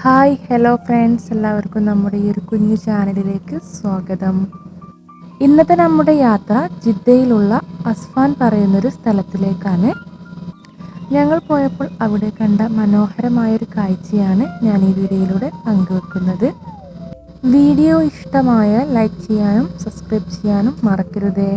Hi hello friends, എല്ലാവർക്കും നമ്മുടെ ഈ ഒരു കുഞ്ഞു ചാനലിലേക്ക് സ്വാഗതം. ഇന്നത്തെ നമ്മുടെ യാത്ര ജിദ്ദയിലുള്ള അസ്ഫാൻ പറയുന്നൊരു സ്ഥലത്തിലേക്കാണ്. ഞങ്ങൾ പോയപ്പോൾ അവിടെ കണ്ട മനോഹരമായൊരു കാഴ്ചയാണ് ഞാൻ ഈ വീഡിയോയിലൂടെ പങ്കുവെക്കുന്നത്. വീഡിയോ ഇഷ്ടമായാൽ ലൈക്ക് ചെയ്യാനും സബ്സ്ക്രൈബ് ചെയ്യാനും മറക്കരുതേ.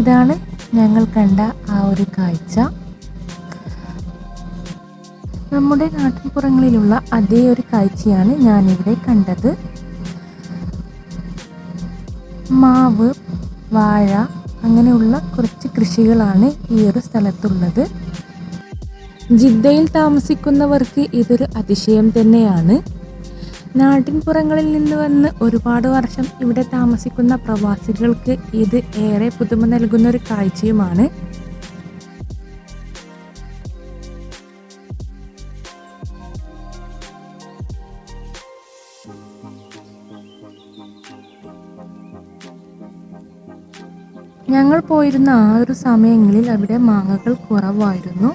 ഇതാണ് ഞങ്ങൾ കണ്ട ആ ഒരു കാഴ്ച. നമ്മുടെ നാട്ടിൻപുറങ്ങളിലുള്ള അതേ ഒരു കാഴ്ചയാണ് ഞാനിവിടെ കണ്ടത്. മാവ്, വാഴ അങ്ങനെയുള്ള കുറച്ച് കൃഷികളാണ് ഈ ഒരു സ്ഥലത്തുള്ളത്. ജിദ്ദയിൽ താമസിക്കുന്നവർക്ക് ഇതൊരു അതിശയം തന്നെയാണ്. നാട്ടിൻപുറങ്ങളിൽ നിന്ന് വന്ന് ഒരുപാട് വർഷം ഇവിടെ താമസിക്കുന്ന പ്രവാസികൾക്ക് ഇത് ഏറെ പുതുമ നൽകുന്ന ഒരു കാഴ്ചയുമാണ്. ഞങ്ങൾ പോയിരുന്ന ആ ഒരു സമയങ്ങളിൽ അവിടെ മാങ്ങകൾ കുറവായിരുന്നു.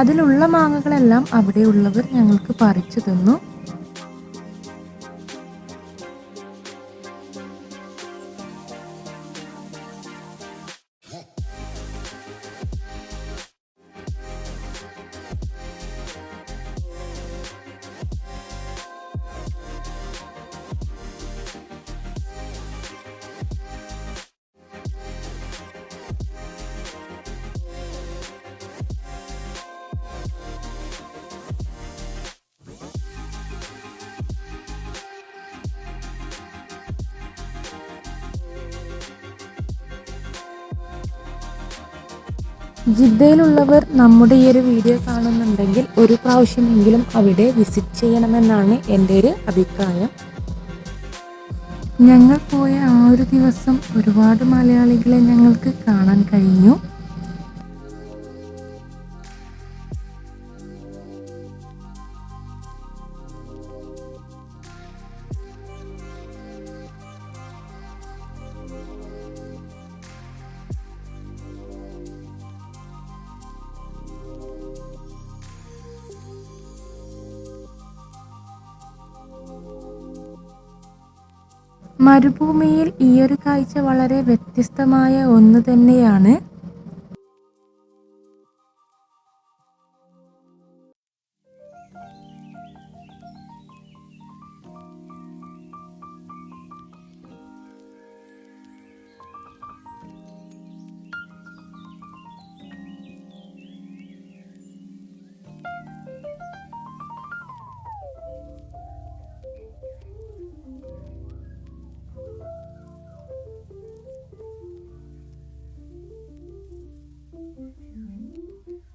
അതിലുള്ള മാങ്ങകളെല്ലാം അവിടെയുള്ളവർ ഞങ്ങൾക്ക് പറിച്ചു തന്നു. ജിദ്ദയിലുള്ളവർ നമ്മുടെ ഈ ഒരു വീഡിയോ കാണുന്നുണ്ടെങ്കിൽ ഒരു പ്രാവശ്യമെങ്കിലും അവിടെ വിസിറ്റ് ചെയ്യണമെന്നാണ് എൻ്റെ ഒരു അഭിപ്രായം. ഞങ്ങൾ പോയ ആ ഒരു ദിവസം ഒരുപാട് മലയാളികളെ ഞങ്ങൾക്ക് കാണാൻ കഴിഞ്ഞു. മരുഭൂമിയിൽ ഈ ഒരു കാഴ്ച വളരെ വ്യത്യസ്തമായ ഒന്ന് തന്നെയാണ്.